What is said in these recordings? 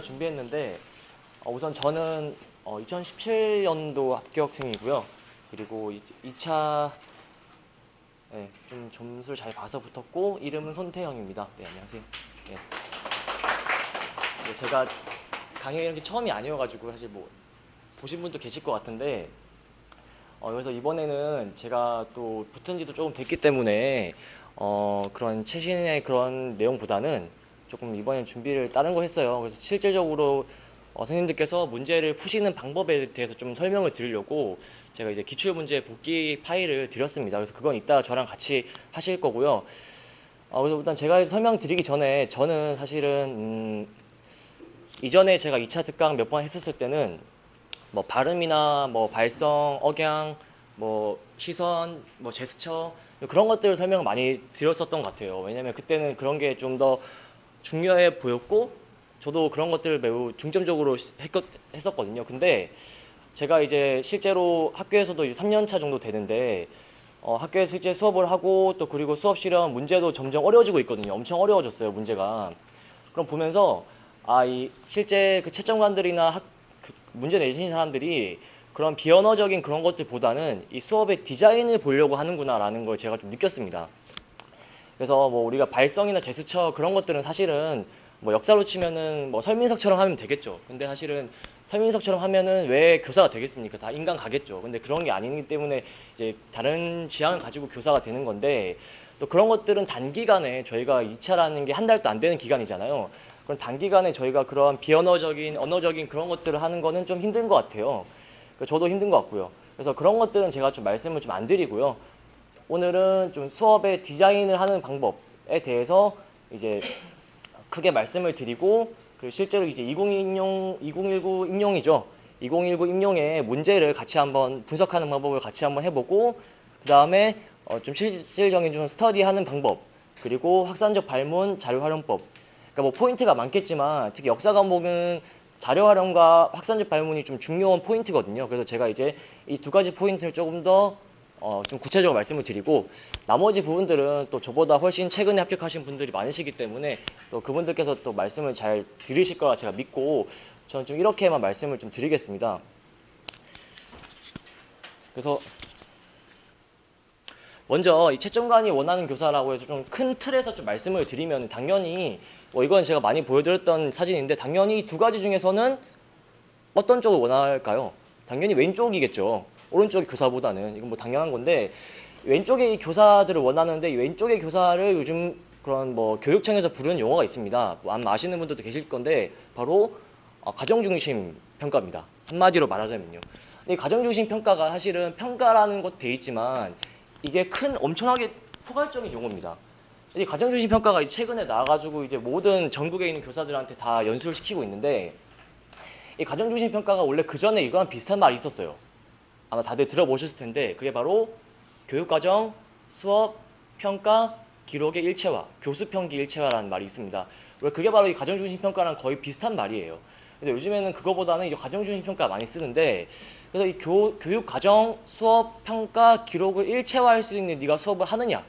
준비했는데 우선 저는 2017년도 합격생이고요. 그리고 2차 좀 점수를 잘 봐서 붙었고 이름은 손태형입니다. 네, 안녕하세요. 네. 제가 강의 이런 게 처음이 아니어가지고 사실 뭐 보신 분도 계실 것 같은데 그래서 이번에는 제가 또 붙은 지도 조금 됐기 때문에 그런 최신의 그런 내용보다는 조금 이번엔 준비를 다른 거 했어요. 그래서 실질적으로 선생님들께서 문제를 푸시는 방법에 대해서 좀 설명을 드리려고 제가 이제 기출문제 복기 파일을 드렸습니다. 그래서 그건 이따 저랑 같이 하실 거고요. 그래서 일단 제가 설명드리기 전에 저는 사실은 이전에 제가 2차 특강 몇 번 했었을 때는 뭐 발음이나 뭐 발성, 억양, 뭐 시선, 뭐 제스처 그런 것들을 설명 많이 드렸었던 것 같아요. 왜냐면 그때는 그런 게 좀 더 중요해 보였고 저도 그런 것들을 매우 중점적으로 했었거든요. 근데 제가 이제 실제로 학교에서도 이제 3년 차 정도 되는데 학교에서 실제 수업을 하고 또 그리고 수업 실험 문제도 점점 어려워지고 있거든요. 엄청 어려워졌어요, 문제가. 그럼 보면서 이 실제 그 채점관들이나 그 문제 내신 사람들이 그런 비언어적인 그런 것들보다는 이 수업의 디자인을 보려고 하는구나라는 걸 제가 좀 느꼈습니다. 그래서 뭐 우리가 발성이나 제스처 그런 것들은 사실은 뭐 역사로 치면은 뭐 설민석처럼 하면 되겠죠. 근데 사실은 설민석처럼 하면은 왜 교사가 되겠습니까? 다 인간 가겠죠. 근데 그런 게 아니기 때문에 이제 다른 지향을 가지고 교사가 되는 건데 또 그런 것들은 단기간에 저희가 2차라는 게 한 달도 안 되는 기간이잖아요. 그런 단기간에 저희가 그런 비언어적인 언어적인 그런 것들을 하는 거는 좀 힘든 것 같아요. 저도 힘든 것 같고요. 그래서 그런 것들은 제가 좀 말씀을 좀 안 드리고요. 오늘은 좀 수업의 디자인을 하는 방법에 대해서 이제 크게 말씀을 드리고 그리고 실제로 이제 2019 임용이죠. 2019 임용의 문제를 같이 한번 분석하는 방법을 같이 한번 해보고 그 다음에 좀 실질적인 좀 스터디하는 방법 그리고 확산적 발문 자료 활용법 그러니까 뭐 포인트가 많겠지만 특히 역사 과목은 자료 활용과 확산적 발문이 좀 중요한 포인트거든요. 그래서 제가 이제 이 두 가지 포인트를 조금 더 좀 구체적으로 말씀을 드리고 나머지 부분들은 또 저보다 훨씬 최근에 합격하신 분들이 많으시기 때문에 또 그분들께서 또 말씀을 잘 들으실 거라 제가 믿고 저는 좀 이렇게만 말씀을 좀 드리겠습니다. 그래서 먼저 이 채점관이 원하는 교사라고 해서 좀 큰 틀에서 좀 말씀을 드리면 당연히 이건 제가 많이 보여드렸던 사진인데 당연히 두 가지 중에서는 어떤 쪽을 원할까요? 당연히 왼쪽이겠죠. 오른쪽 교사보다는 이건 뭐 당연한 건데 왼쪽의 교사들을 원하는데 왼쪽의 교사를 요즘 그런 뭐 교육청에서 부르는 용어가 있습니다. 뭐 아마 아시는 분들도 계실 건데 바로 가정중심 평가입니다. 한마디로 말하자면요. 이 가정중심 평가가 사실은 평가라는 것도 돼 있지만 이게 큰 엄청나게 포괄적인 용어입니다. 이 가정중심 평가가 최근에 나와가지고 이제 모든 전국에 있는 교사들한테 다 연수를 시키고 있는데 이 가정중심 평가가 원래 그 전에 이거랑 비슷한 말이 있었어요. 아마 다들 들어보셨을 텐데 그게 바로 교육과정, 수업, 평가, 기록의 일체화, 교수평기 일체화라는 말이 있습니다. 그게 바로 이 가정중심 평가랑 거의 비슷한 말이에요. 근데 요즘에는 그거보다는 이제 가정중심 평가 많이 쓰는데 그래서 이 교육과정, 수업, 평가, 기록을 일체화할 수 있는 네가 수업을 하느냐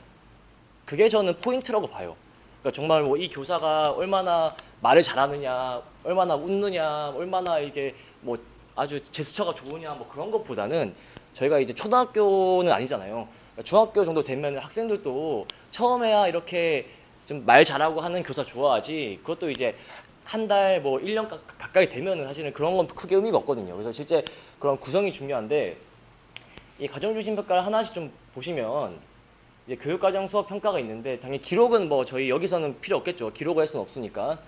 그게 저는 포인트라고 봐요. 그러니까 정말 뭐 이 교사가 얼마나 말을 잘하느냐, 얼마나 웃느냐, 얼마나 이게 뭐 아주 제스처가 좋으냐, 뭐 그런 것보다는 저희가 이제 초등학교는 아니잖아요. 그러니까 중학교 정도 되면 학생들도 처음에야 이렇게 좀 말 잘하고 하는 교사 좋아하지. 그것도 이제 한 달 뭐 1년 가까이 되면은 사실은 그런 건 크게 의미가 없거든요. 그래서 실제 그런 구성이 중요한데 이 가정중심 평가를 하나씩 좀 보시면 이제 교육과정 수업 평가가 있는데 당연히 기록은 뭐 저희 여기서는 필요 없겠죠. 기록을 할 수는 없으니까.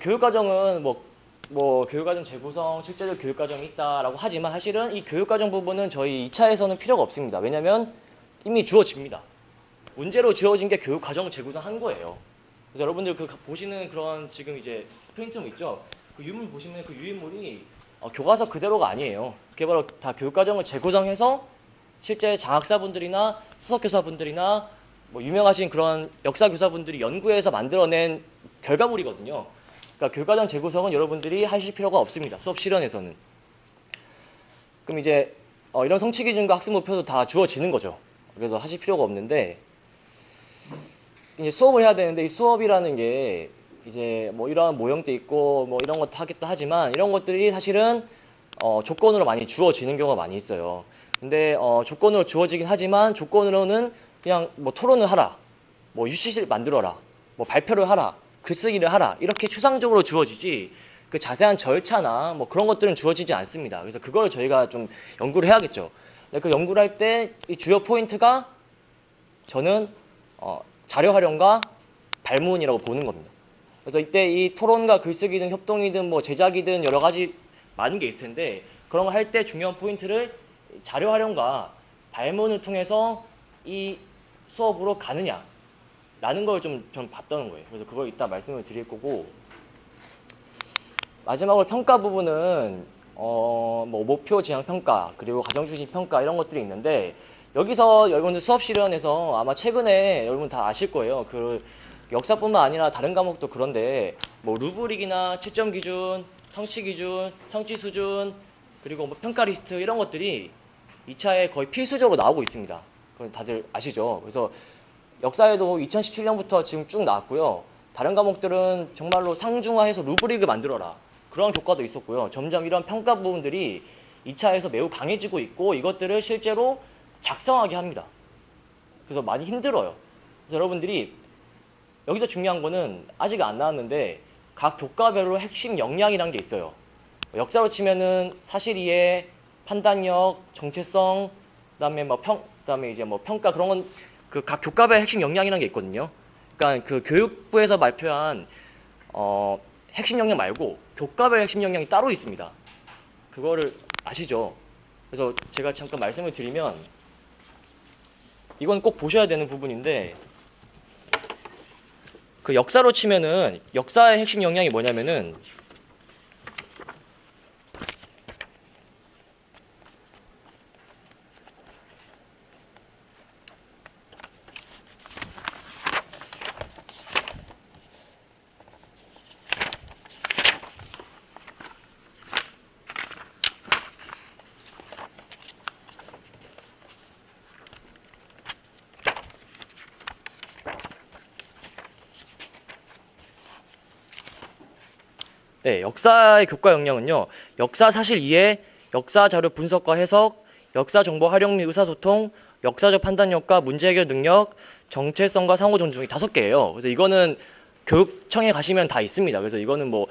교육과정은 뭐 교육과정 재구성, 실제로 교육과정이 있다라고 하지만 사실은 이 교육과정 부분은 저희 2차에서는 필요가 없습니다. 왜냐면 이미 주어집니다. 문제로 주어진 게 교육과정 재구성한 거예요. 그래서 여러분들 그 보시는 그런 지금 이제 페인트물 있죠? 그 유물 보시면 그 유인물이 교과서 그대로가 아니에요. 그게 바로 다 교육과정을 재구성해서 실제 장학사분들이나 수석교사분들이나 뭐 유명하신 그런 역사교사분들이 연구해서 만들어낸 결과물이거든요. 그러니까 교과정 재구성은 여러분들이 하실 필요가 없습니다. 수업 실현에서는. 그럼 이제 이런 성취 기준과 학습 목표도 다 주어지는 거죠. 그래서 하실 필요가 없는데 이제 수업을 해야 되는데 이 수업이라는 게 이제 뭐 이런 모형도 있고 뭐 이런 것도 하겠다 하지만 이런 것들이 사실은 조건으로 많이 주어지는 경우가 많이 있어요. 근데 조건으로 주어지긴 하지만 조건으로는 그냥 뭐 토론을 하라, 뭐 UCC를 만들어라, 뭐 발표를 하라, 글쓰기를 하라 이렇게 추상적으로 주어지지 그 자세한 절차나 뭐 그런 것들은 주어지지 않습니다. 그래서 그걸 저희가 좀 연구를 해야겠죠. 근데 그 연구를 할 때 이 주요 포인트가 저는 자료 활용과 발문이라고 보는 겁니다. 그래서 이때 이 토론과 글쓰기든 협동이든 뭐 제작이든 여러 가지 많은 게 있을 텐데 그런 거 할 때 중요한 포인트를 자료 활용과 발문을 통해서 이 수업으로 가느냐라는 걸 좀 봤다는 거예요. 그래서 그걸 이따 말씀을 드릴 거고 마지막으로 평가 부분은 뭐 목표 지향 평가 그리고 과정 중심 평가 이런 것들이 있는데 여기서 여러분들 수업 실현에서 아마 최근에 여러분 다 아실 거예요. 그 역사뿐만 아니라 다른 과목도 그런데 뭐 루브릭이나 채점 기준, 성취 기준, 성취 수준 그리고 뭐 평가 리스트 이런 것들이 2차에 거의 필수적으로 나오고 있습니다. 그건 다들 아시죠? 그래서 역사에도 2017년부터 지금 쭉 나왔고요. 다른 과목들은 정말로 상중하해서 루브릭을 만들어라. 그런 교과도 있었고요. 점점 이런 평가 부분들이 2차에서 매우 강해지고 있고 이것들을 실제로 작성하게 합니다. 그래서 많이 힘들어요. 그래서 여러분들이 여기서 중요한 거는 아직 안 나왔는데 각 교과별로 핵심 역량이란 게 있어요. 역사로 치면은 사실 이해, 판단력, 정체성, 그다음에 이제 뭐 평가 그런 건 그 각 교과별 핵심 역량이라는 게 있거든요. 그러니까 그 교육부에서 발표한 핵심 역량 말고 교과별 핵심 역량이 따로 있습니다. 그거를 아시죠? 그래서 제가 잠깐 말씀을 드리면 이건 꼭 보셔야 되는 부분인데 그 역사로 치면은 역사의 핵심 역량이 뭐냐면은 네, 역사의 교과 역량은요. 역사 사실 이해, 역사 자료 분석과 해석, 역사 정보 활용 및 의사소통, 역사적 판단력과 문제 해결 능력, 정체성과 상호 존중이 5개예요. 그래서 이거는 교육청에 가시면 다 있습니다. 그래서 이거는 뭐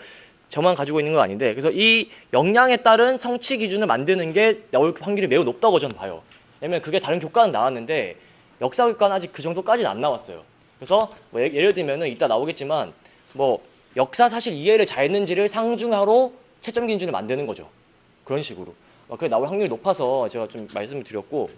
저만 가지고 있는 건 아닌데 그래서 이 역량에 따른 성취 기준을 만드는 게 나올 확률이 매우 높다고 저는 봐요. 왜냐면 그게 다른 교과는 나왔는데 역사 교과는 아직 그 정도까지는 안 나왔어요. 그래서 뭐 예를 들면은 이따 나오겠지만 뭐 역사 사실 이해를 잘했는지를 상중하로 채점 기준을 만드는 거죠. 그런 식으로. 그게 나올 확률이 높아서 제가 좀 말씀을 드렸고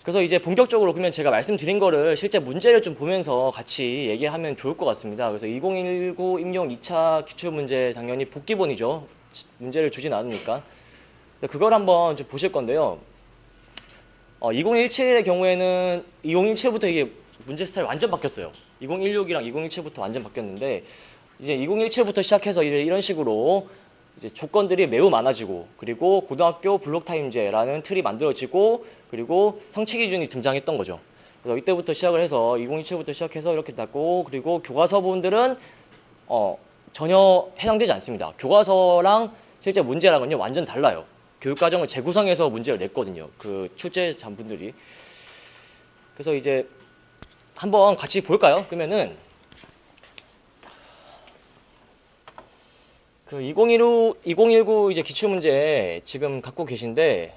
그래서 이제 본격적으로 그러면 제가 말씀드린 거를 실제 문제를 좀 보면서 같이 얘기하면 좋을 것 같습니다. 그래서 2019 임용 2차 기출문제 당연히 복기본이죠. 문제를 주진 않으니까. 그래서 그걸 한번 좀 보실 건데요. 2017의 경우에는 2017부터 이게 문제 스타일이 완전 바뀌었어요. 2016이랑 2017부터 완전 바뀌었는데 이제 2017부터 시작해서 이런 식으로 이제 조건들이 매우 많아지고 그리고 고등학교 블록타임제라는 틀이 만들어지고 그리고 성취 기준이 등장했던 거죠. 그래서 이때부터 시작을 해서 2027부터 시작해서 이렇게 났고 그리고 교과서 부분들은 전혀 해당되지 않습니다. 교과서랑 실제 문제랑은요 완전 달라요. 교육과정을 재구성해서 문제를 냈거든요. 그 출제자분들이. 그래서 이제 한번 같이 볼까요? 그러면은 그 2019 이제 기출문제 지금 갖고 계신데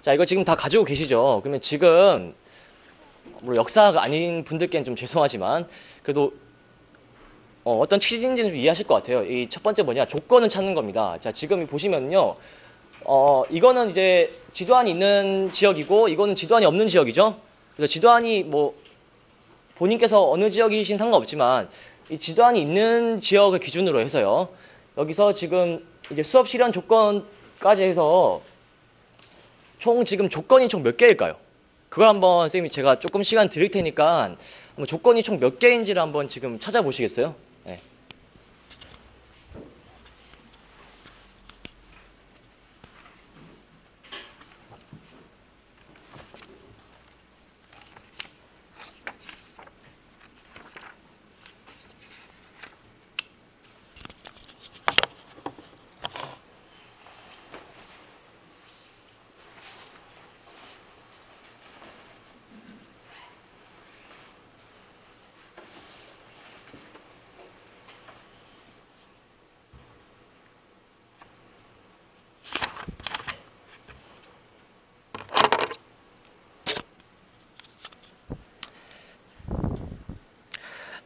자 이거 지금 다 가지고 계시죠? 그러면 지금 물론 역사가 아닌 분들께는 좀 죄송하지만 그래도 어떤 취지인지는 좀 이해하실 것 같아요. 이 첫 번째 뭐냐 조건을 찾는 겁니다. 자 지금 보시면요 이거는 이제 지도안이 있는 지역이고 이거는 지도안이 없는 지역이죠. 그래서 지도안이 뭐 본인께서 어느 지역이신 상관없지만 이 지도안이 있는 지역을 기준으로 해서요. 여기서 지금 이제 수업 실현 조건까지 해서 총 지금 조건이 총 몇 개일까요? 그걸 한번 선생님이 제가 조금 시간 드릴 테니까 한번 조건이 총 몇 개인지를 한번 지금 찾아보시겠어요? 네.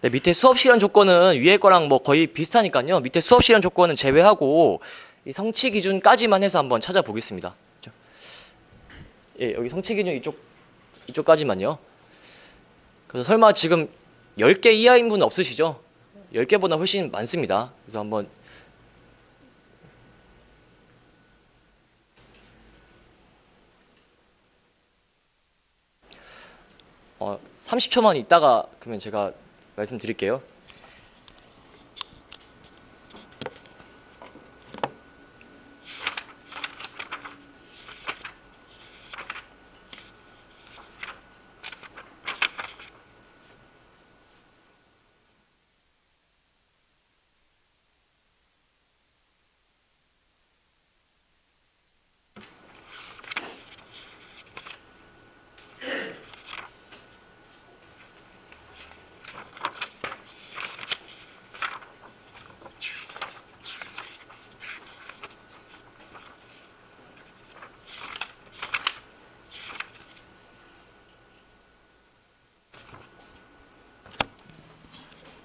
네, 밑에 수업 실현 조건은 위에 거랑 뭐 거의 비슷하니까요. 밑에 수업 실현 조건은 제외하고 이 성취 기준까지만 해서 한번 찾아보겠습니다. 그렇죠? 예, 여기 성취 기준 이쪽까지만요. 그래서 설마 지금 10개 이하인 분 없으시죠? 10개보다 훨씬 많습니다. 그래서 한번 30초만 있다가 그러면 제가 말씀드릴게요.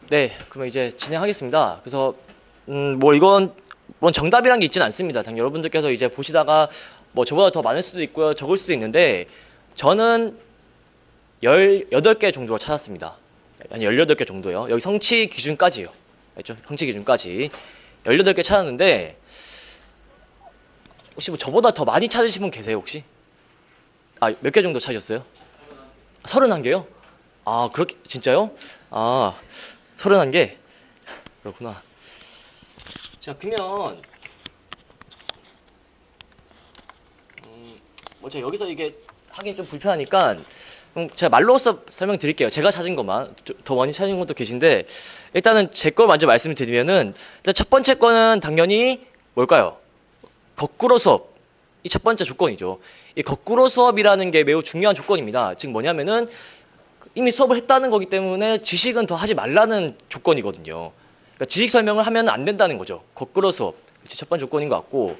네, 그러면 이제 진행하겠습니다. 그래서 뭐 이건 뭐 정답이란 게 있지는 않습니다. 당 여러분들께서 이제 보시다가 뭐 저보다 더 많을 수도 있고요, 적을 수도 있는데 저는 18개 정도로 찾았습니다. 한 18개 정도요. 여기 성취 기준까지요. 알죠? 성취 기준까지 18개 찾았는데 혹시 뭐 저보다 더 많이 찾으신 분 계세요, 혹시? 아, 몇 개 정도 찾으셨어요? 31개요? 아, 그렇게 진짜요? 아, 31개? 그렇구나. 자, 그러면 뭐 제가 여기서 이게 하기 좀 불편하니까 제가 말로써 설명드릴게요. 제가 찾은 것만. 더 많이 찾은 것도 계신데 일단은 제 걸 먼저 말씀을 드리면은 일단 첫 번째 거는 당연히 뭘까요? 거꾸로 수업. 이 첫 번째 조건이죠. 이 거꾸로 수업이라는 게 매우 중요한 조건입니다. 즉 뭐냐면은 이미 수업을 했다는 거기 때문에 지식은 더 하지 말라는 조건이거든요. 그러니까 지식 설명을 하면 안 된다는 거죠. 거꾸로 수업. 첫 번째 조건인 것 같고.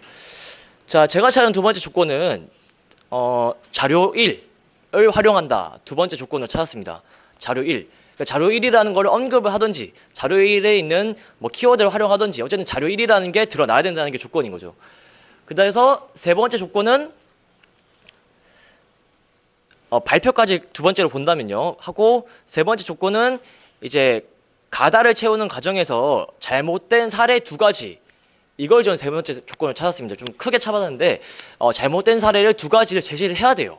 자, 제가 찾은 두 번째 조건은 자료 1을 활용한다. 두 번째 조건을 찾았습니다. 자료 1. 그러니까 자료 1이라는 걸 언급을 하든지 자료 1에 있는 뭐 키워드를 활용하든지 어쨌든 자료 1이라는 게 드러나야 된다는 게 조건인 거죠. 그래서 세 번째 조건은 발표까지 두 번째로 본다면요. 하고 세 번째 조건은 이제 가다를 채우는 과정에서 잘못된 사례 두 가지. 이걸 전 세 번째 조건을 찾았습니다. 좀 크게 잡았는데 잘못된 사례를 두 가지를 제시를 해야 돼요.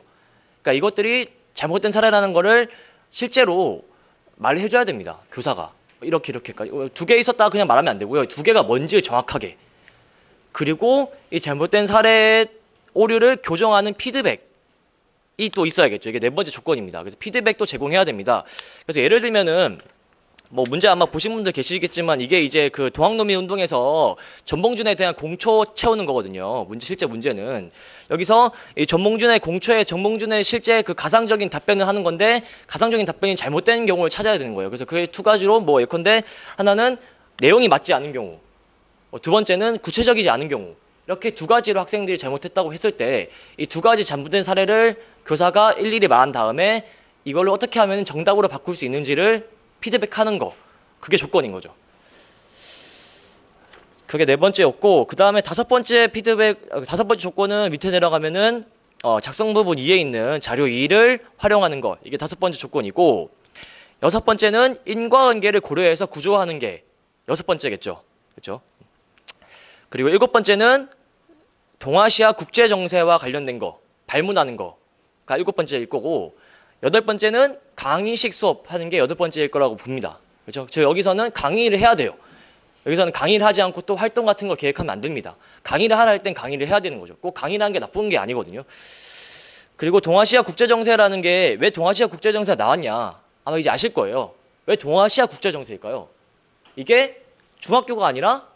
그러니까 이것들이 잘못된 사례라는 거를 실제로 말을 해줘야 됩니다. 교사가 이렇게까지 두 개 있었다 그냥 말하면 안 되고요. 두 개가 뭔지 정확하게. 그리고 이 잘못된 사례 오류를 교정하는 피드백이 또 있어야겠죠. 이게 네 번째 조건입니다. 그래서 피드백도 제공해야 됩니다. 그래서 예를 들면은 뭐 문제 아마 보신 분들 계시겠지만 이게 이제 그 동학노민 운동에서 전봉준에 대한 공초 채우는 거거든요. 실제 문제는 여기서 이 전봉준의 실제 그 가상적인 답변을 하는 건데 가상적인 답변이 잘못된 경우를 찾아야 되는 거예요. 그래서 그 두 가지로 뭐 예컨대 하나는 내용이 맞지 않은 경우, 두 번째는 구체적이지 않은 경우. 이렇게 두 가지로 학생들이 잘못했다고 했을 때 이 두 가지 잘못된 사례를 교사가 일일이 말한 다음에 이걸로 어떻게 하면 정답으로 바꿀 수 있는지를 피드백하는 거. 그게 조건인 거죠. 그게 네 번째였고 그 다음에 다섯 번째 조건은 밑에 내려가면은 작성 부분 2에 있는 자료 2를 활용하는 거. 이게 다섯 번째 조건이고 여섯 번째는 인과관계를 고려해서 구조화하는 게 여섯 번째겠죠. 그렇죠? 그리고 일곱 번째는 동아시아 국제 정세와 관련된 거, 발문하는 거가 일곱 번째일 거고 여덟 번째는 강의식 수업하는 게 여덟 번째일 거라고 봅니다. 그렇죠? 저 여기서는 강의를 해야 돼요. 여기서는 강의를 하지 않고 또 활동 같은 걸 계획하면 안 됩니다. 강의를 하라 할 땐 강의를 해야 되는 거죠. 꼭 강의라는 게 나쁜 게 아니거든요. 그리고 동아시아 국제정세라는 게 왜 동아시아 국제정세가 나왔냐? 아마 이제 아실 거예요. 왜 동아시아 국제정세일까요? 이게 중학교가 아니라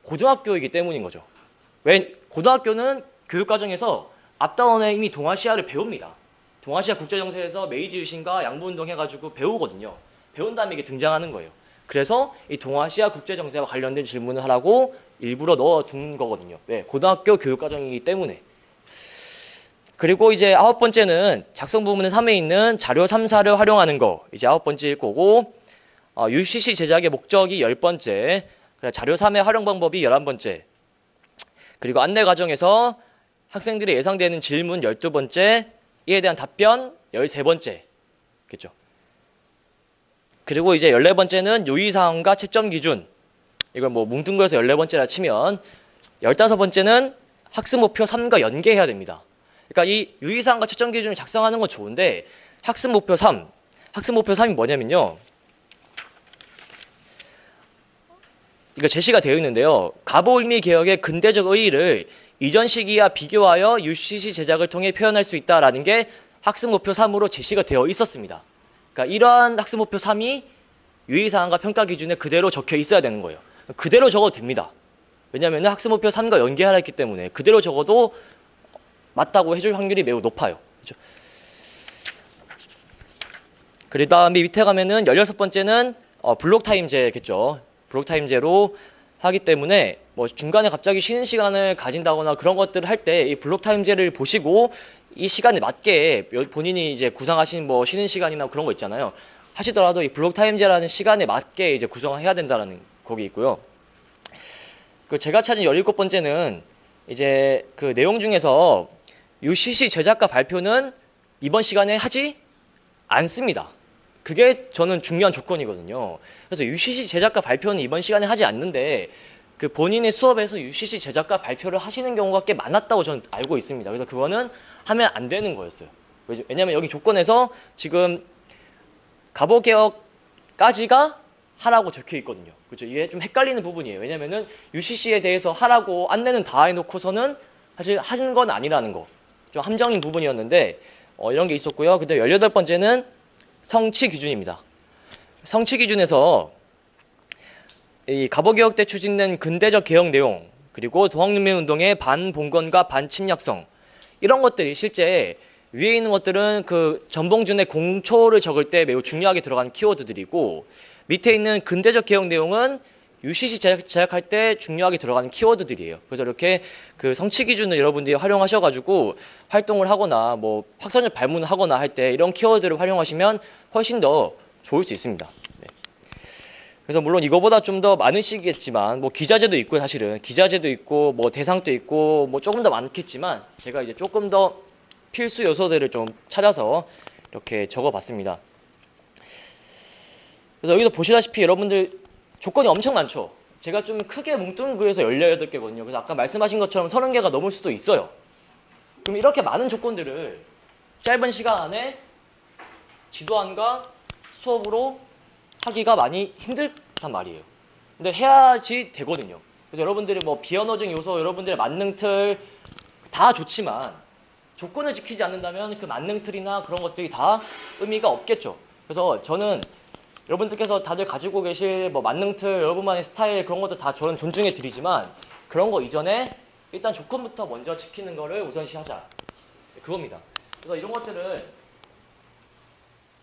고등학교이기 때문인 거죠. 왜 고등학교는 교육과정에서 앞다운에 이미 동아시아를 배웁니다. 동아시아 국제정세에서 메이지 유신과 양부운동 해가지고 배우거든요. 배운 다음에 이게 등장하는 거예요. 그래서 이 동아시아 국제정세와 관련된 질문을 하라고 일부러 넣어둔 거거든요. 왜? 고등학교 교육과정이기 때문에. 그리고 이제 아홉 번째는 작성 부분의 3에 있는 자료 3, 4를 활용하는 거. 이제 아홉 번째일 거고 UCC 제작의 목적이 10번째, 자료 3의 활용 방법이 11번째, 그리고 안내 과정에서 학생들이 예상되는 질문 12번째, 이에 대한 답변 13번째. 겠죠. 그리고 이제 14번째는 유의사항과 채점 기준. 이걸 뭐 뭉뚱그려서 14번째라 치면 15번째는 학습 목표 3과 연계해야 됩니다. 그러니까 이 유의사항과 채점 기준을 작성하는 건 좋은데 학습 목표 3이 뭐냐면요. 이거 제시가 되어 있는데요. 가보일미 개혁의 근대적 의의를 이전 시기와 비교하여 UCC 제작을 통해 표현할 수 있다라는 게 학습 목표 3으로 제시가 되어 있었습니다. 그러니까 이러한 학습 목표 3이 유의사항과 평가 기준에 그대로 적혀 있어야 되는 거예요. 그대로 적어도 됩니다. 왜냐하면 학습 목표 3과 연계하라 했기 때문에 그대로 적어도 맞다고 해줄 확률이 매우 높아요. 그렇죠? 그 다음에 밑에 가면은 16번째는 블록타임제겠죠. 블록타임제로 하기 때문에 뭐 중간에 갑자기 쉬는 시간을 가진다거나 그런 것들을 할 때 이 블록타임제를 보시고 이 시간에 맞게 본인이 이제 구상하신 뭐 쉬는 시간이나 그런 거 있잖아요. 하시더라도 이 블록타임제라는 시간에 맞게 이제 구성해야 된다는 거기 있고요. 그 제가 찾은 17번째는 이제 그 내용 중에서 UCC 제작과 발표는 이번 시간에 하지 않습니다. 그게 저는 중요한 조건이거든요. 그래서 UCC 제작과 발표는 이번 시간에 하지 않는데 그 본인의 수업에서 UCC 제작과 발표를 하시는 경우가 꽤 많았다고 저는 알고 있습니다. 그래서 그거는 하면 안 되는 거였어요. 왜냐면 여기 조건에서 지금 가보개혁까지가 하라고 적혀 있거든요. 그렇죠? 이게 좀 헷갈리는 부분이에요. 왜냐면은 UCC에 대해서 하라고 안내는 다 해놓고서는 사실 하는 건 아니라는 거. 좀 함정인 부분이었는데 이런 게 있었고요. 근데 18번째는 성취 기준입니다. 성취 기준에서 이 가보개혁 때 추진된 근대적 개혁 내용 그리고 동학革命운동의 반봉건과 반침략성 이런 것들이 실제 위에 있는 것들은 그 전봉준의 공초를 적을 때 매우 중요하게 들어가는 키워드들이고 밑에 있는 근대적 개혁 내용은 UCC 제작할 때 중요하게 들어가는 키워드들이에요. 그래서 이렇게 그 성취 기준을 여러분들이 활용하셔가지고 활동을 하거나 뭐 학생을 발문을 하거나 할 때 이런 키워드를 활용하시면 훨씬 더 좋을 수 있습니다. 네. 그래서 물론 이거보다 좀 더 많으시겠지만 뭐 기자재도 있고 사실은 기자재도 있고 뭐 대상도 있고 뭐 조금 더 많겠지만 제가 이제 조금 더 필수 요소들을 좀 찾아서 이렇게 적어봤습니다. 그래서 여기서 보시다시피 여러분들 조건이 엄청 많죠. 제가 좀 크게 뭉뚱그려서 18개거든요. 그래서 아까 말씀하신 것처럼 30개가 넘을 수도 있어요. 그럼 이렇게 많은 조건들을 짧은 시간 안에 지도안과 수업으로 하기가 많이 힘들단 말이에요. 근데 해야지 되거든요. 그래서 여러분들이 뭐 비언어적 요소, 여러분들의 만능틀 다 좋지만 조건을 지키지 않는다면 그 만능틀이나 그런 것들이 다 의미가 없겠죠. 그래서 저는 여러분들께서 다들 가지고 계실 뭐 만능틀, 여러분만의 스타일 그런 것도 다 저는 존중해 드리지만 그런 거 이전에 일단 조건부터 먼저 지키는 거를 우선시하자. 그겁니다. 그래서 이런 것들을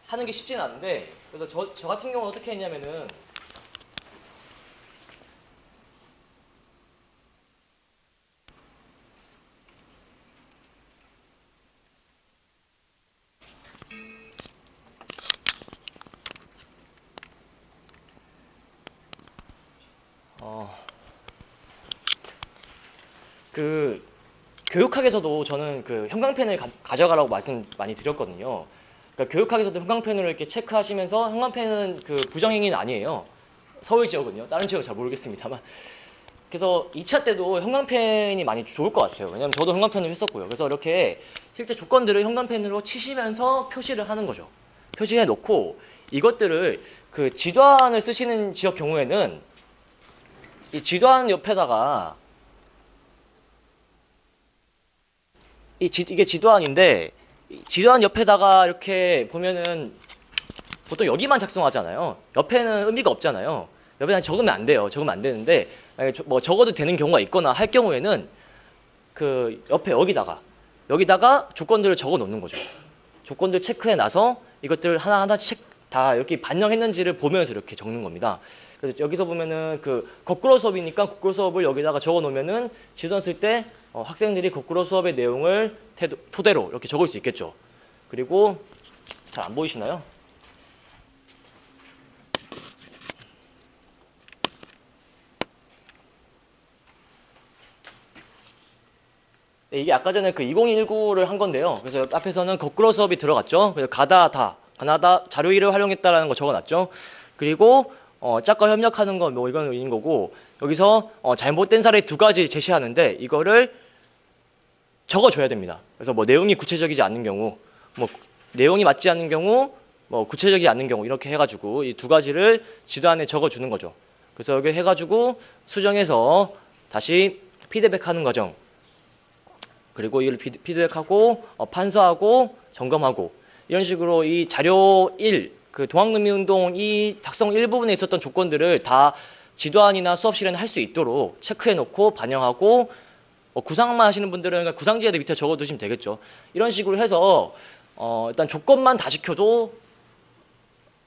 하는 게 쉽지는 않은데 그래서 저 같은 경우는 어떻게 했냐면은 그 교육학에서도 저는 그 형광펜을 가져가라고 말씀 많이 드렸거든요. 그러니까 교육학에서도 형광펜으로 이렇게 체크하시면서 형광펜은 그 부정행위는 아니에요. 서울 지역은요. 다른 지역은 잘 모르겠습니다만. 그래서 2차 때도 형광펜이 많이 좋을 것 같아요. 왜냐면 저도 형광펜을 했었고요. 그래서 이렇게 실제 조건들을 형광펜으로 치시면서 표시를 하는 거죠. 표시해 놓고 이것들을 그 지도안을 쓰시는 지역 경우에는 이 지도안 옆에다가 이게 지도안인데 지도안 옆에다가 이렇게 보면은 보통 여기만 작성하잖아요. 옆에는 의미가 없잖아요. 옆에다 적으면 안 돼요. 적으면 안 되는데 뭐 적어도 되는 경우가 있거나 할 경우에는 그 옆에 여기다가 조건들을 적어 놓는 거죠. 조건들 체크해 놔서 이것들 하나하나씩 다 여기 반영했는지를 보면서 이렇게 적는 겁니다. 그래서 여기서 보면은 그 거꾸로 수업이니까 거꾸로 수업을 여기다가 적어 놓으면은 지도안 쓸 때 학생들이 거꾸로 수업의 내용을 토대로 이렇게 적을 수 있겠죠. 그리고 잘 안 보이시나요? 네, 이게 아까 전에 그 2019를 한 건데요. 그래서 앞에서는 거꾸로 수업이 들어갔죠. 그래서 가나다 자료일을 활용했다라는 거 적어놨죠. 그리고 짝과 협력하는 건 뭐 이건 있는 거고, 여기서 잘못된 사례 두 가지 제시하는데 이거를 적어줘야 됩니다. 그래서 뭐 내용이 구체적이지 않는 경우, 뭐 내용이 맞지 않는 경우, 뭐 구체적이지 않는 경우 이렇게 해가지고 이 두 가지를 지도 안에 적어주는 거죠. 그래서 여기 해가지고 수정해서 다시 피드백하는 과정. 그리고 이를 피드백하고 판서하고 점검하고 이런 식으로 이 자료 1, 그 동학농민운동 이 작성 일부분에 있었던 조건들을 다 지도안이나 수업실에는 할 수 있도록 체크해 놓고 반영하고 구상만 하시는 분들은 그냥 구상지에도 밑에 적어두시면 되겠죠. 이런 식으로 해서 일단 조건만 다 지켜도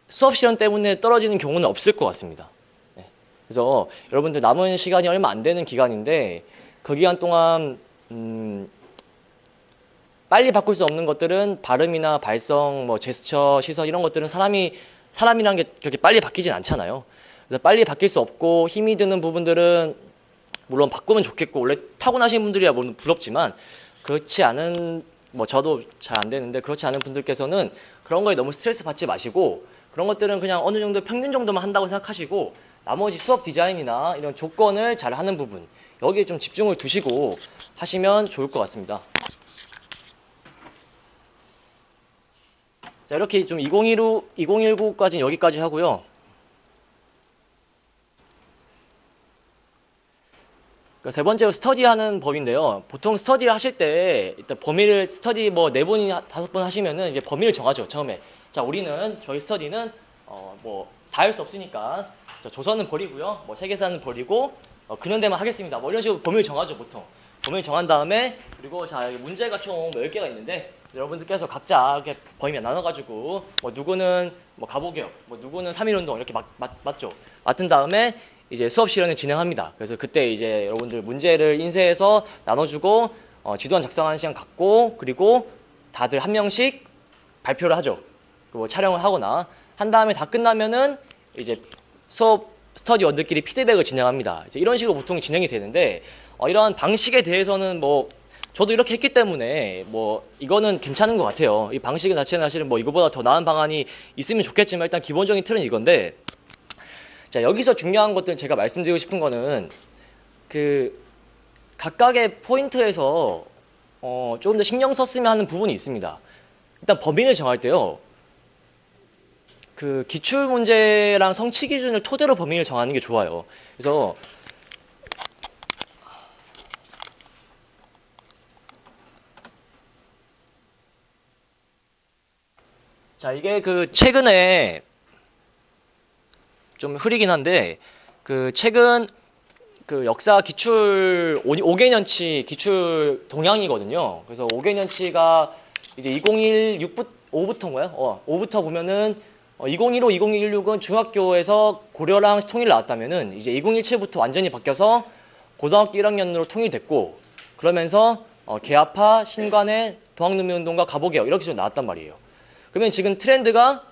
수업 시간 때문에 떨어지는 경우는 없을 것 같습니다. 네. 그래서 여러분들 남은 시간이 얼마 안 되는 기간인데 그 기간 동안 빨리 바꿀 수 없는 것들은 발음이나 발성, 뭐 제스처, 시선 이런 것들은 사람이란 게 그렇게 빨리 바뀌진 않잖아요. 그래서 빨리 바뀔 수 없고 힘이 드는 부분들은 물론 바꾸면 좋겠고 원래 타고나신 분들이야 물론 부럽지만 그렇지 않은 뭐 저도 잘 안 되는데 그렇지 않은 분들께서는 그런 거에 너무 스트레스 받지 마시고 그런 것들은 그냥 어느 정도 평균 정도만 한다고 생각하시고 나머지 수업 디자인이나 이런 조건을 잘 하는 부분 여기에 좀 집중을 두시고 하시면 좋을 것 같습니다. 자, 이렇게 좀 2019까지는 여기까지 하고요. 세 번째로 스터디하는 법인데요. 보통 스터디를 하실 때 일단 범위를 스터디 뭐 4분이 5분 하시면은 이제 범위를 정하죠. 처음에. 자, 우리는 저희 스터디는 뭐 다 할 수 없으니까 자, 조선은 버리고요. 뭐 세계사는 버리고 근현대만 하겠습니다. 뭐 이런 식으로 범위를 정하죠, 보통. 범위를 정한 다음에 그리고 자, 문제가 총 10개가 있는데 여러분들께서 각자 이렇게 범위 나눠가지고 뭐 누구는 뭐 가보개혁, 뭐 누구는 3.1운동 이렇게 맞죠. 맡은 다음에 이제 수업 실현을 진행합니다. 그래서 그때 이제 여러분들 문제를 인쇄해서 나눠주고 지도안 작성하는 시간 갖고 그리고 다들 한 명씩 발표를 하죠. 그리고 촬영을 하거나 한 다음에 다 끝나면은 이제 수업 스터디원들끼리 피드백을 진행합니다. 이제 이런 식으로 보통 진행이 되는데 이런 방식에 대해서는 뭐 저도 이렇게 했기 때문에 뭐 이거는 괜찮은 것 같아요. 이 방식 자체는 사실은 뭐 이거보다 더 나은 방안이 있으면 좋겠지만 일단 기본적인 틀은 이건데 자, 여기서 중요한 것들 제가 말씀드리고 싶은 거는 그 각각의 포인트에서 조금 더 신경 썼으면 하는 부분이 있습니다. 일단 범위를 정할 때요. 그 기출 문제랑 성취 기준을 토대로 범위를 정하는 게 좋아요. 그래서 자, 이게 그 최근에 좀 흐리긴 한데 그 최근 그 역사 기출 5개년치 기출 동향이거든요. 그래서 5개년치가 이제 2016 5부터인가요? 5부터 보면은 2015, 2016은 중학교에서 고려랑 통일 나왔다면은 이제 2017부터 완전히 바뀌어서 고등학교 1학년으로 통일됐고 그러면서 개화파, 신관의 동학농민운동과 가보개혁 이렇게 좀 나왔단 말이에요. 그러면 지금 트렌드가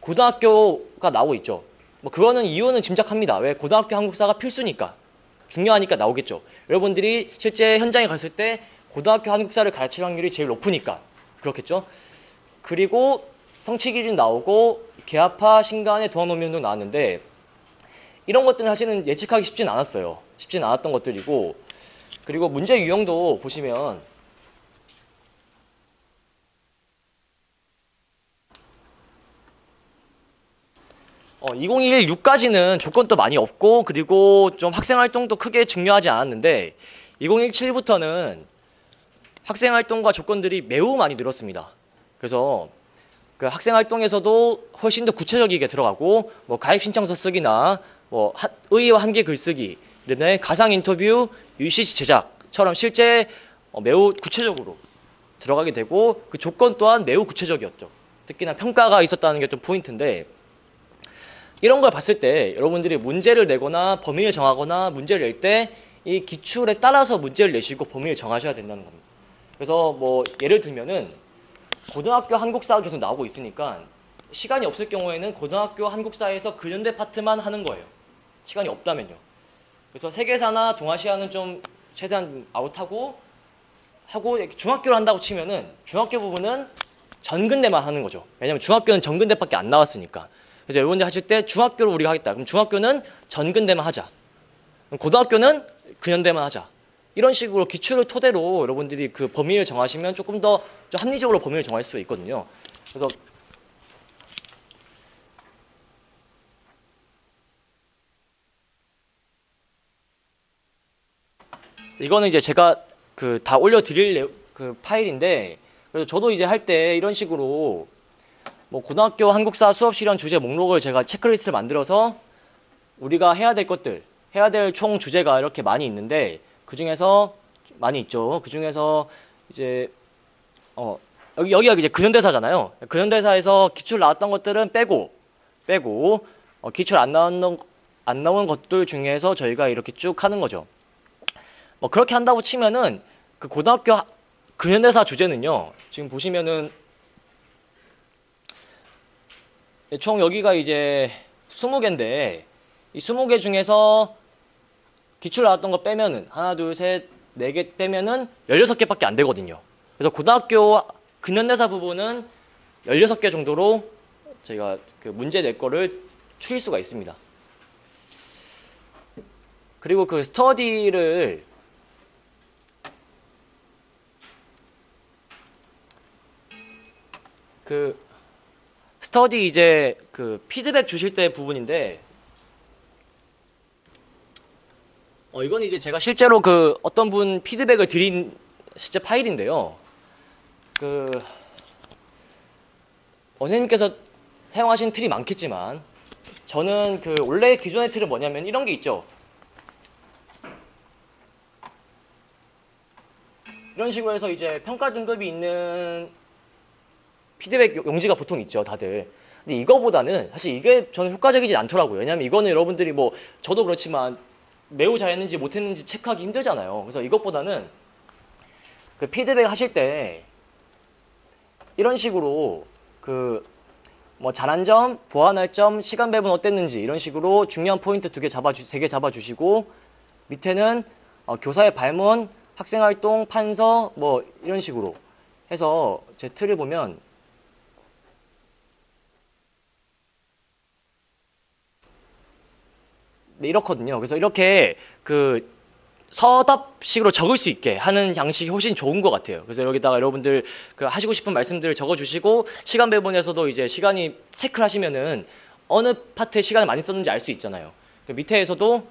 고등학교가 나오고 있죠. 뭐 그거는 이유는 짐작합니다. 왜 고등학교 한국사가 필수니까 중요하니까 나오겠죠. 여러분들이 실제 현장에 갔을 때 고등학교 한국사를 가르칠 확률이 제일 높으니까 그렇겠죠. 그리고 성취 기준 나오고 개화파 신간의 동학농민운동 나왔는데 이런 것들은 사실은 예측하기 쉽진 않았어요. 쉽진 않았던 것들이고 그리고 문제 유형도 보시면 2016까지는 조건도 많이 없고 그리고 좀 학생활동도 크게 중요하지 않았는데 2017부터는 학생활동과 조건들이 매우 많이 늘었습니다. 그래서 그 학생활동에서도 훨씬 더 구체적이게 들어가고 뭐 가입신청서 쓰기나 뭐 의의와 한계 글쓰기 그다음에 가상 인터뷰, UCC 제작처럼 실제 매우 구체적으로 들어가게 되고 그 조건 또한 매우 구체적이었죠. 특히나 평가가 있었다는 게 좀 포인트인데 이런 걸 봤을 때 여러분들이 문제를 내거나 범위를 정하거나 문제를 낼 때 이 기출에 따라서 문제를 내시고 범위를 정하셔야 된다는 겁니다. 그래서 뭐 예를 들면은 고등학교 한국사가 계속 나오고 있으니까 시간이 없을 경우에는 고등학교 한국사에서 근현대 파트만 하는 거예요. 시간이 없다면요. 그래서 세계사나 동아시아는 좀 최대한 아웃하고 하고 중학교를 한다고 치면은 중학교 부분은 전근대만 하는 거죠. 왜냐면 중학교는 전근대밖에 안 나왔으니까. 그래서 여러분들 하실 때 중학교를 우리가 하겠다. 그럼 중학교는 전근대만 하자. 그럼 고등학교는 근현대만 하자. 이런 식으로 기출을 토대로 여러분들이 그 범위를 정하시면 조금 더 좀 합리적으로 범위를 정할 수 있거든요. 그래서 이거는 이제 제가 그 다 올려드릴 그 파일인데, 그래서 저도 이제 할 때 이런 식으로 뭐 고등학교 한국사 수업 실현 주제 목록을 제가 체크리스트를 만들어서 우리가 해야 될 것들, 해야 될 총 주제가 이렇게 많이 있는데 그 중에서 많이 있죠. 그 중에서 이제 여기가 이제 근현대사잖아요. 근현대사에서 기출 나왔던 것들은 빼고 기출 안 나온 것들 중에서 저희가 이렇게 쭉 하는 거죠. 뭐 그렇게 한다고 치면은 그 고등학교 근현대사 주제는요. 지금 보시면은 총 여기가 이제 20개인데 이 20개 중에서 기출 나왔던 거 빼면은 하나, 둘, 셋, 4개 빼면은 16개밖에 안 되거든요. 그래서 고등학교 근현대사 부분은 16개 정도로 저희가 그 문제 낼 거를 추릴 수가 있습니다. 그리고 그 스터디를 그 스터디 이제 그 피드백 주실 때 부분인데 이건 이제 제가 실제로 그 어떤 분 피드백을 드린 실제 파일인데요. 그 선생님께서 사용하신 틀이 많겠지만 저는 그 원래 기존의 틀은 뭐냐면 이런 게 있죠. 이런 식으로 해서 이제 평가 등급이 있는 피드백 용지가 보통 있죠, 다들. 근데 이거보다는 사실 이게 저는 효과적이지 않더라고요. 왜냐면 이거는 여러분들이 뭐 저도 그렇지만 매우 잘했는지 못했는지 체크하기 힘들잖아요. 그래서 이것보다는 그 피드백 하실 때 이런 식으로 그 뭐 잘한 점, 보완할 점, 시간 배분 어땠는지 이런 식으로 중요한 포인트 3개 잡아주시고 밑에는 교사의 발문, 학생활동, 판서 뭐 이런 식으로 해서 제 틀을 보면 네, 이렇거든요. 그래서 이렇게 그 서답식으로 적을 수 있게 하는 양식이 훨씬 좋은 것 같아요. 그래서 여기다가 여러분들 그 하시고 싶은 말씀들을 적어주시고 시간 배분에서도 이제 시간이 체크를 하시면은 어느 파트에 시간을 많이 썼는지 알 수 있잖아요. 그 밑에에서도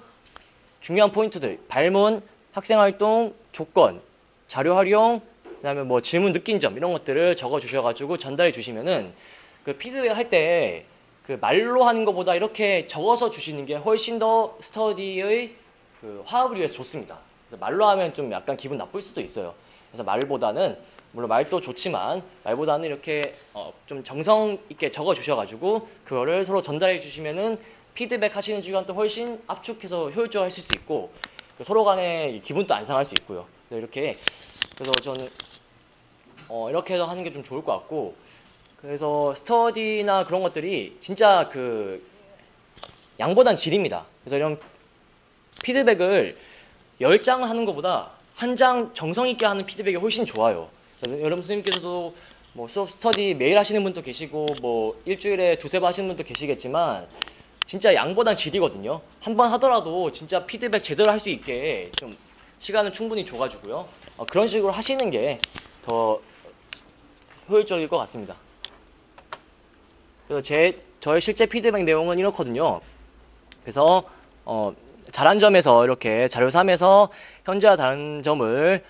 중요한 포인트들, 발문, 학생활동, 조건, 자료 활용, 그다음에 뭐 질문 느낀 점 이런 것들을 적어주셔가지고 전달해 주시면은 그 피드백 할 때 그 말로 하는 것보다 이렇게 적어서 주시는 게 훨씬 더 스터디의 그 화합을 위해서 좋습니다. 그래서 말로 하면 좀 약간 기분 나쁠 수도 있어요. 그래서 말보다는 물론 말도 좋지만 말보다는 이렇게 좀 정성 있게 적어 주셔가지고 그거를 서로 전달해 주시면은 피드백 하시는 시간도 훨씬 압축해서 효율적으로 하실 수 있고 서로 간에 기분도 안 상할 수 있고요. 그래서 저는 이렇게 해서 하는 게 좀 좋을 것 같고 그래서 스터디나 그런 것들이 진짜 그 양보단 질입니다. 그래서 이런 피드백을 10장 하는 것보다 한 장 정성 있게 하는 피드백이 훨씬 좋아요. 그래서 여러분 선생님께서도 뭐 수업 스터디 매일 하시는 분도 계시고 뭐 일주일에 두세 번 하시는 분도 계시겠지만 진짜 양보단 질이거든요. 한 번 하더라도 진짜 피드백 제대로 할 수 있게 좀 시간을 충분히 줘가지고요. 그런 식으로 하시는 게 더 효율적일 것 같습니다. 그래서 저의 실제 피드백 내용은 이렇거든요. 그래서 잘한 점에서 이렇게 자료 3에서 현재와 다른 점을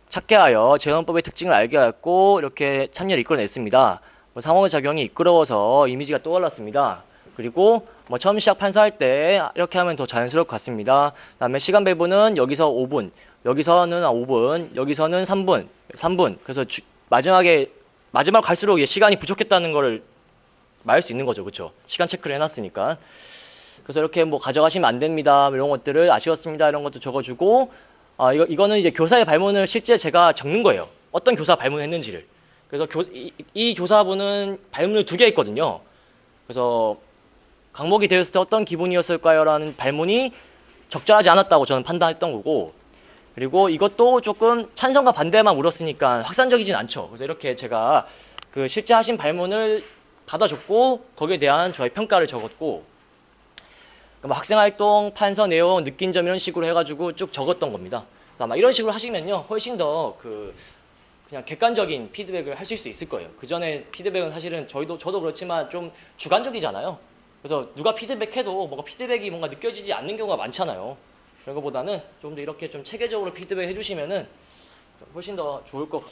찾게 하여 재원법의 특징을 알게 하였고 이렇게 참여를 이끌어냈습니다. 상호작용이 이끌어서 이미지가 떠올랐습니다. 그리고 뭐 처음 시작 판서할 때 이렇게 하면 더 자연스러울 것 같습니다. 그다음에 시간 배분은 여기서 5분, 여기서는 5분, 여기서는 3분. 그래서 마지막 갈수록 시간이 부족했다는 걸 말할 수 있는 거죠, 그렇죠? 시간 체크를 해놨으니까. 그래서 이렇게 뭐 가져가시면 안 됩니다. 이런 것들을 아쉬웠습니다. 이런 것도 적어주고 이거는 이제 교사의 발문을 실제 제가 적는 거예요. 어떤 교사 발문했는지를. 그래서 이 교사분은 발문을 2개 했거든요. 그래서 강목이 되었을 때 어떤 기분이었을까요? 라는 발문이 적절하지 않았다고 저는 판단했던 거고 그리고 이것도 조금 찬성과 반대만 물었으니까 확산적이진 않죠. 그래서 이렇게 제가 그 실제 하신 발문을 받아줬고 거기에 대한 저의 평가를 적었고 뭐 학생활동, 판서 내용, 느낀 점 이런 식으로 해가지고 쭉 적었던 겁니다. 아마 이런 식으로 하시면요 훨씬 더 그냥 객관적인 피드백을 하실 수 있을 거예요. 그 전에 피드백은 사실은 저도 그렇지만 좀 주관적이잖아요. 그래서 누가 피드백해도 뭔가 피드백이 뭔가 느껴지지 않는 경우가 많잖아요. 그런 것보다는 좀 더 이렇게 좀 체계적으로 피드백 해주시면은 훨씬 더 좋을 것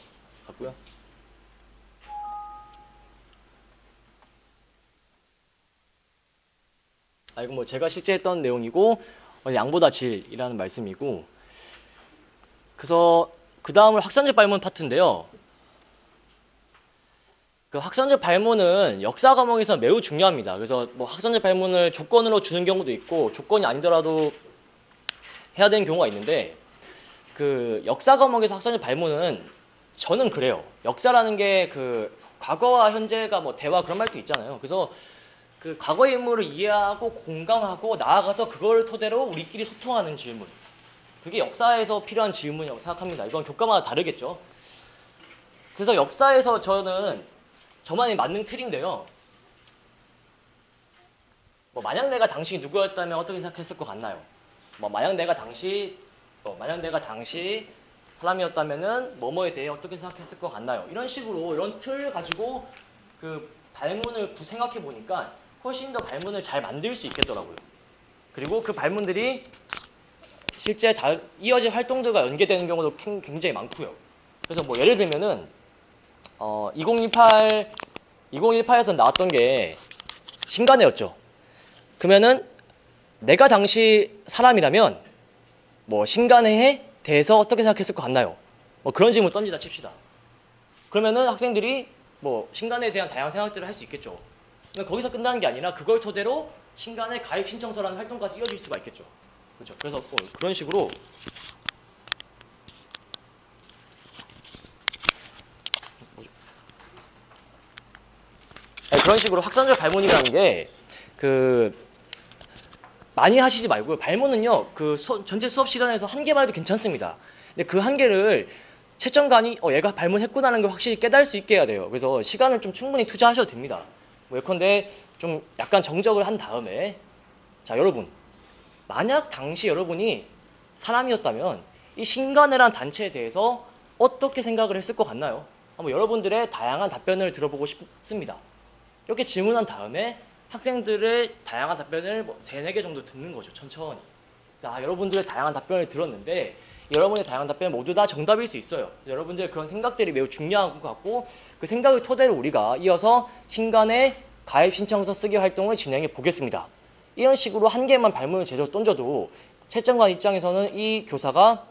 같고요. 이건 뭐 제가 실제 했던 내용이고 양보다 질이라는 말씀이고 그래서 그 다음은 학산적 발문 파트인데요. 그 학산적 발문은 역사 과목에서 매우 중요합니다. 그래서 뭐 학산적 발문을 조건으로 주는 경우도 있고 조건이 아니더라도 해야 되는 경우가 있는데 그 역사 과목에서 학산적 발문은 저는 그래요. 역사라는 게 그 과거와 현재가 뭐 대화 그런 말도 있잖아요. 그래서 그 과거의 인물을 이해하고 공감하고 나아가서 그걸 토대로 우리끼리 소통하는 질문. 그게 역사에서 필요한 질문이라고 생각합니다. 이건 교과마다 다르겠죠. 그래서 역사에서 저는 저만의 만능 틀인데요. 뭐 만약 내가 당시 누구였다면 어떻게 생각했을 것 같나요? 뭐 만약 내가 당시 사람이었다면은 뭐뭐에 대해 어떻게 생각했을 것 같나요? 이런 식으로 이런 틀을 가지고 그 발문을 생각해 보니까 훨씬 더 발문을 잘 만들 수 있겠더라고요. 그리고 그 발문들이 실제 이어진 활동들과 연계되는 경우도 굉장히 많고요. 그래서 뭐 예를 들면은 2018에서 나왔던 게 신간회였죠. 그러면은 내가 당시 사람이라면 뭐 신간회에 대해서 어떻게 생각했을 것 같나요? 뭐 그런 질문 던지다 칩시다. 그러면은 학생들이 뭐 신간회에 대한 다양한 생각들을 할 수 있겠죠. 거기서 끝나는 게 아니라 그걸 토대로 신간회 가입 신청서라는 활동까지 이어질 수가 있겠죠. 그렇죠. 그래서 그런 식으로 그런 식으로 학산적 발문이라는 게 많이 하시지 말고요. 발문은요. 전체 수업 시간에서 한 개만 해도 괜찮습니다. 근데 그 한 개를 채점관이 얘가 발문했구나라는 걸 확실히 깨달을 수 있게 해야 돼요. 그래서 시간을 좀 충분히 투자하셔도 됩니다. 뭐 예컨대 좀 약간 정적을 한 다음에 자 여러분 만약 당시 여러분이 사람이었다면 이 신간회란 단체에 대해서 어떻게 생각을 했을 것 같나요? 한번 여러분들의 다양한 답변을 들어보고 싶습니다. 이렇게 질문한 다음에 학생들의 다양한 답변을 뭐 3, 4개 정도 듣는 거죠. 천천히. 자, 여러분들의 다양한 답변을 들었는데 여러분의 다양한 답변 모두 다 정답일 수 있어요. 여러분들의 그런 생각들이 매우 중요한 것 같고 그 생각을 토대로 우리가 이어서 신간의 가입 신청서 쓰기 활동을 진행해 보겠습니다. 이런 식으로 한 개만 발문을 제대로 던져도 채점관 입장에서는 이 교사가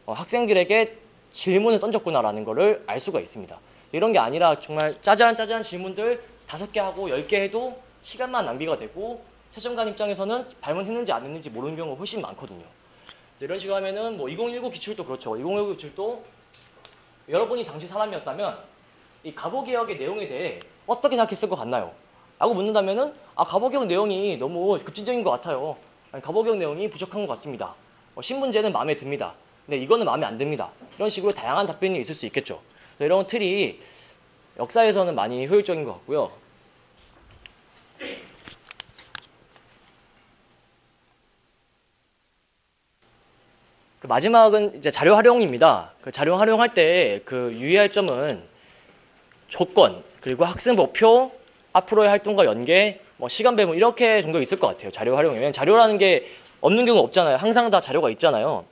학생들에게 질문을 던졌구나라는 것을 알 수가 있습니다. 이런 게 아니라 정말 짜잘한 질문들 5개 하고 10개 해도 시간만 낭비가 되고 채점관 입장에서는 발문했는지 안 했는지 모르는 경우가 훨씬 많거든요. 이런 식으로 하면은 뭐 2019 기출도 그렇죠. 2019 기출도 여러분이 당시 사람이었다면 이 갑오개혁의 내용에 대해 어떻게 생각했을 것 같나요? 라고 묻는다면은 갑오개혁 내용이 너무 급진적인 것 같아요. 갑오개혁 내용이 부족한 것 같습니다. 신문제는 마음에 듭니다. 근데 이거는 마음에 안 듭니다. 이런 식으로 다양한 답변이 있을 수 있겠죠. 이런 틀이 역사에서는 많이 효율적인 것 같고요. 그 마지막은 이제 자료 활용입니다. 그 자료 활용할 때 그 유의할 점은 조건, 그리고 학습 목표, 앞으로의 활동과 연계, 뭐 시간 배분 이렇게 정도 있을 것 같아요. 자료 활용이면 자료라는 게 없는 경우 없잖아요. 항상 다 자료가 있잖아요.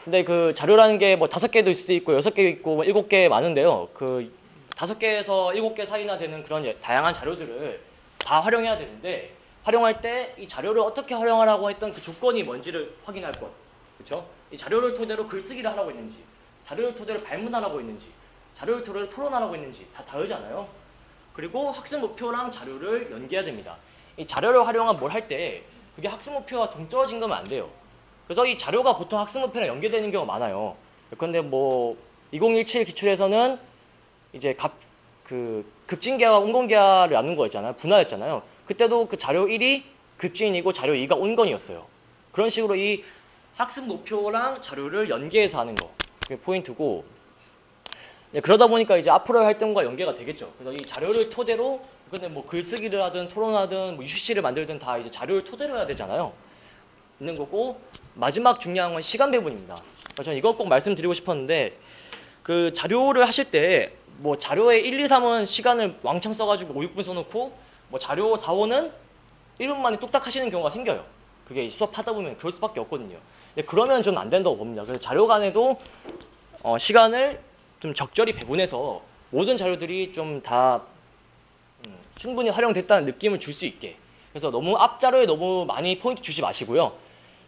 근데 그 자료라는 게 뭐 5개도 있을 수도 있고 6개 있고 뭐 7개 많은데요. 그 5개에서 7개 사이나 되는 그런 다양한 자료들을 다 활용해야 되는데 활용할 때 이 자료를 어떻게 활용하라고 했던 그 조건이 뭔지를 확인할 것. 그렇죠? 이 자료를 토대로 글쓰기를 하라고 했는지, 자료를 토대로 발문하라고 했는지, 자료를 토대로 토론하라고 했는지 다 다르잖아요. 그리고 학습 목표랑 자료를 연계해야 됩니다. 이 자료를 활용한 뭘 할 때 그게 학습 목표와 동떨어진 거면 안 돼요. 그래서 이 자료가 보통 학습 목표랑 연계되는 경우가 많아요. 그런데 뭐 2017 기출에서는 이제 급진계와 온건계를 나눈 거였잖아요. 분화였잖아요. 그때도 그 자료 1이 급진이고 자료 2가 온건이었어요. 그런 식으로 이 학습 목표랑 자료를 연계해서 하는 거. 그게 포인트고, 그러다 보니까 이제 앞으로의 활동과 연계가 되겠죠. 그래서 이 자료를 토대로, 근데 뭐 글쓰기를 하든 토론하든 뭐 UCC를 만들든 다 이제 자료를 토대로 해야 되잖아요. 있는 거고, 마지막 중요한 건 시간 배분입니다. 저는 이거 꼭 말씀드리고 싶었는데, 그 자료를 하실 때 뭐 자료에 1, 2, 3은 시간을 왕창 써가지고 5, 6분 써놓고 뭐 자료 4, 5는 1분 만에 뚝딱 하시는 경우가 생겨요. 그게 수업하다 보면 그럴 수밖에 없거든요. 근데 그러면 좀 안 된다고 봅니다. 그래서 자료 간에도 시간을 좀 적절히 배분해서 모든 자료들이 좀 다 충분히 활용됐다는 느낌을 줄 수 있게. 그래서 너무 앞자료에 너무 많이 포인트 주지 마시고요.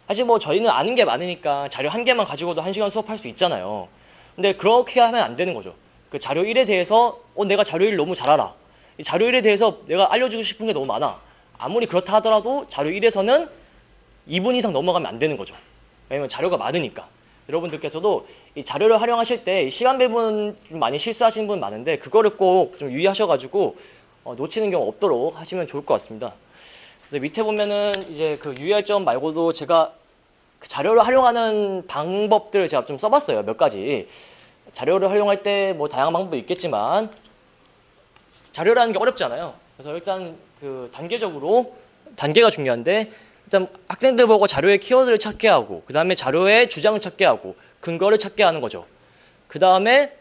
사실 뭐 저희는 아는 게 많으니까 자료 한 개만 가지고도 1시간 수업할 수 있잖아요. 근데 그렇게 하면 안 되는 거죠. 그 자료 1에 대해서 내가 자료 1 너무 잘 알아. 이 자료 1에 대해서 내가 알려주고 싶은 게 너무 많아. 아무리 그렇다 하더라도 자료 1에서는 2분 이상 넘어가면 안 되는 거죠. 왜냐면 자료가 많으니까. 여러분들께서도 이 자료를 활용하실 때 시간 배분 좀 많이 실수하시는 분 많은데 그거를 꼭 좀 유의하셔가지고 놓치는 경우 없도록 하시면 좋을 것 같습니다. 그래서 밑에 보면은 이제 그 유의할 점 말고도 제가 그 자료를 활용하는 방법들을 제가 좀 써봤어요. 몇 가지. 자료를 활용할 때 뭐 다양한 방법도 있겠지만 자료라는 게 어렵잖아요. 그래서 일단 그 단계가 중요한데 일단 학생들 보고 자료의 키워드를 찾게 하고 그 다음에 자료의 주장을 찾게 하고 근거를 찾게 하는 거죠. 그 다음에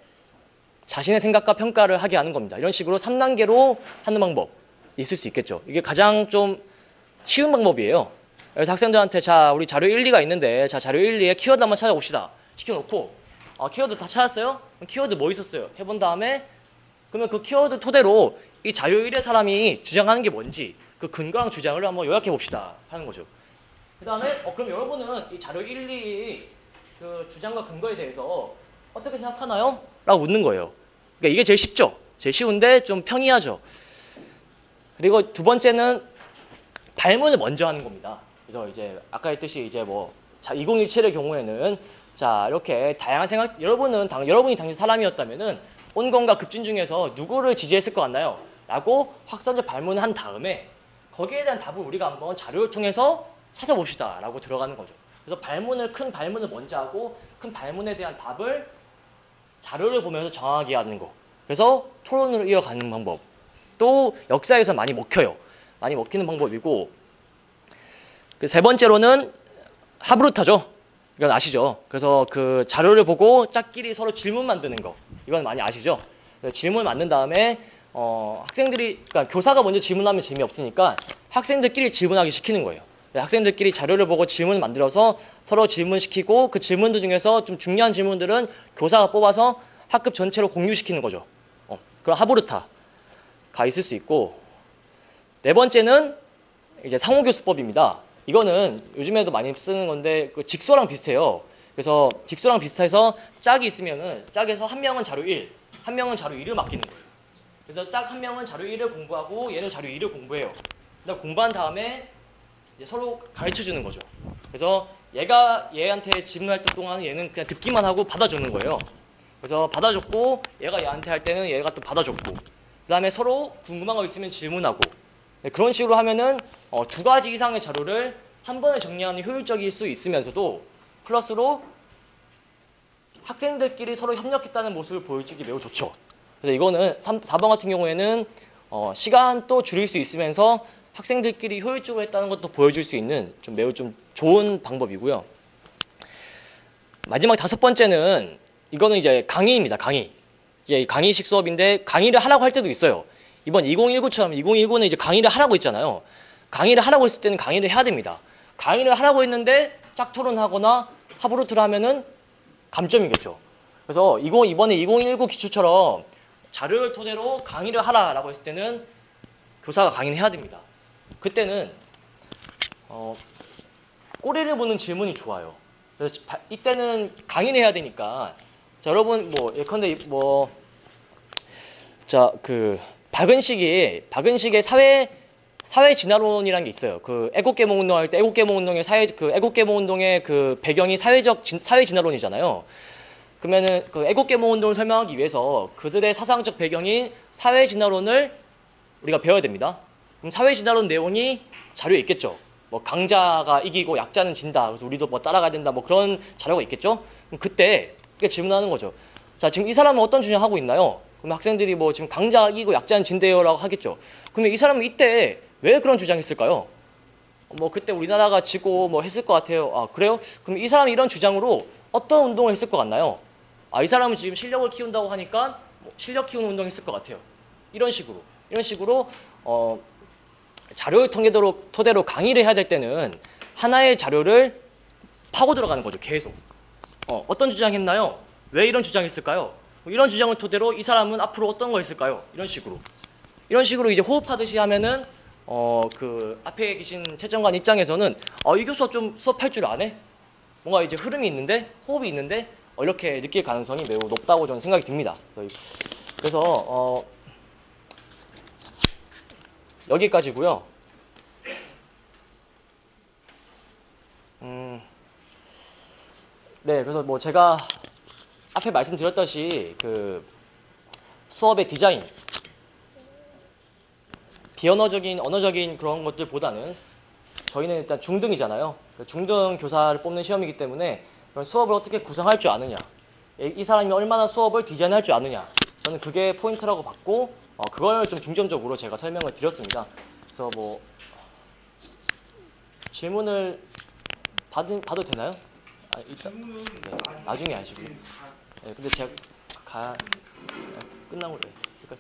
자신의 생각과 평가를 하게 하는 겁니다. 이런 식으로 3단계로 하는 방법 있을 수 있겠죠. 이게 가장 좀 쉬운 방법이에요. 그래서 학생들한테 자 우리 자료 1, 2가 있는데 자 자료 1, 2에 키워드 한번 찾아봅시다. 시켜놓고 키워드 다 찾았어요? 키워드 뭐 있었어요? 해본 다음에 그러면 그 키워드 토대로 이 자료 1의 사람이 주장하는 게 뭔지 그 근거랑 주장을 한번 요약해 봅시다 하는 거죠. 그 다음에 그럼 여러분은 이 자료 1, 2 그 주장과 근거에 대해서 어떻게 생각하나요? 라고 묻는 거예요. 그러니까 이게 제일 쉽죠. 제일 쉬운데 좀 평이하죠. 그리고 두 번째는 발문을 먼저 하는 겁니다. 그래서 이제 아까 했듯이 이제 뭐 2017의 경우에는 자 이렇게 다양한 생각 여러분이 당시 사람이었다면은 온건과 급진 중에서 누구를 지지했을 것 같나요? 라고 확선적 발문을 한 다음에 거기에 대한 답을 우리가 한번 자료를 통해서 찾아봅시다 라고 들어가는 거죠. 그래서 큰 발문을 먼저 하고 큰 발문에 대한 답을 자료를 보면서 정하게 하는 거. 그래서 토론으로 이어가는 방법. 또 역사에서 많이 먹혀요. 많이 먹히는 방법이고 그 세 번째로는 하브루타죠. 이건 아시죠? 그래서 그 자료를 보고 짝끼리 서로 질문 만드는 거. 이건 많이 아시죠? 질문 만든 다음에 그러니까 교사가 먼저 질문하면 재미없으니까 학생들끼리 질문하기 시키는 거예요. 학생들끼리 자료를 보고 질문을 만들어서 서로 질문시키고 그 질문들 중에서 좀 중요한 질문들은 교사가 뽑아서 학급 전체로 공유시키는 거죠. 그런 하브루타가 있을 수 있고 네 번째는 이제 상호교수법입니다. 이거는 요즘에도 많이 쓰는 건데 그 직소랑 비슷해요. 그래서 직소랑 비슷해서 짝이 있으면은 짝에서 한 명은 자료 1, 한 명은 자료 2를 맡기는 거예요. 그래서 짝 한 명은 자료 1을 공부하고 얘는 자료 2를 공부해요. 그다음 공부한 다음에 이제 서로 가르쳐 주는 거죠. 그래서 얘가 얘한테 질문할 동안 얘는 그냥 듣기만 하고 받아주는 거예요. 그래서 받아줬고 얘가 얘한테 할 때는 얘가 또 받아줬고 그 다음에 서로 궁금한 거 있으면 질문하고 그런 식으로 하면은 두 가지 이상의 자료를 한 번에 정리하는 효율적일 수 있으면서도 플러스로 학생들끼리 서로 협력했다는 모습을 보여주기 매우 좋죠. 그래서 이거는 4번 같은 경우에는 시간도 줄일 수 있으면서 학생들끼리 효율적으로 했다는 것도 보여줄 수 있는 좀 매우 좀 좋은 방법이고요. 마지막 다섯 번째는 이거는 이제 강의입니다. 강의. 이제 강의식 수업인데 강의를 하라고 할 때도 있어요. 이번 2019처럼 2019는 이제 강의를 하라고 했잖아요. 강의를 하라고 했을 때는 강의를 해야 됩니다. 강의를 하라고 했는데 짝 토론하거나 하브루트를 하면은 감점이겠죠. 그래서 이번에 2019 기출처럼 자료를 토대로 강의를 하라라고 했을 때는 교사가 강의를 해야 됩니다. 그때는 꼬리를 무는 질문이 좋아요. 그래서 이때는 강의를 해야 되니까 자, 여러분 뭐 예컨대 박은식의 사회 진화론이라는 게 있어요. 그 애국개몽 운동할 때 애국개몽 운동의 그 배경이 사회 진화론이잖아요. 그러면은 그 애국개몽 운동을 설명하기 위해서 그들의 사상적 배경인 사회 진화론을 우리가 배워야 됩니다. 그럼 사회 진화론 내용이 자료에 있겠죠. 뭐 강자가 이기고 약자는 진다. 그래서 우리도 뭐 따라가야 된다. 뭐 그런 자료가 있겠죠? 그럼 그때 이게 질문하는 거죠. 자, 지금 이 사람은 어떤 주장하고 있나요? 그럼 학생들이 뭐 지금 강자가 이기고 약자는 진대요라고 하겠죠. 그러면 이 사람은 이때 왜 그런 주장했을까요? 뭐 그때 우리나라가 지고 뭐 했을 것 같아요. 아, 그래요? 그럼 이 사람이 이런 주장으로 어떤 운동을 했을 것 같나요? 아, 이 사람은 지금 실력을 키운다고 하니까 뭐 실력 키우는 운동 했을 것 같아요. 이런 식으로 자료를 토대로 강의를 해야 될 때는 하나의 자료를 파고 들어가는 거죠. 계속. 어떤 주장했나요? 왜 이런 주장했을까요? 뭐 이런 주장을 토대로 이 사람은 앞으로 어떤 거 했을까요? 이런 식으로 이제 호흡하듯이 하면은 그 앞에 계신 채점관 입장에서는 이 교수가 좀 수업할 줄 아네? 뭔가 이제 흐름이 있는데 호흡이 있는데 이렇게 느낄 가능성이 매우 높다고 저는 생각이 듭니다. 그래서 여기까지고요. 네, 그래서 뭐 제가 앞에 말씀드렸듯이 그 수업의 디자인, 비언어적인 언어적인 그런 것들보다는 저희는 일단 중등이잖아요. 중등 교사를 뽑는 시험이기 때문에 그런 수업을 어떻게 구성할 줄 아느냐, 이 사람이 얼마나 수업을 디자인할 줄 아느냐, 저는 그게 포인트라고 봤고 그걸 좀 중점적으로 제가 설명을 드렸습니다. 그래서 뭐 질문을 봐도 되나요? 일단 네, 나중에 하시고요. 네, 근데 제가 끝나고 그래.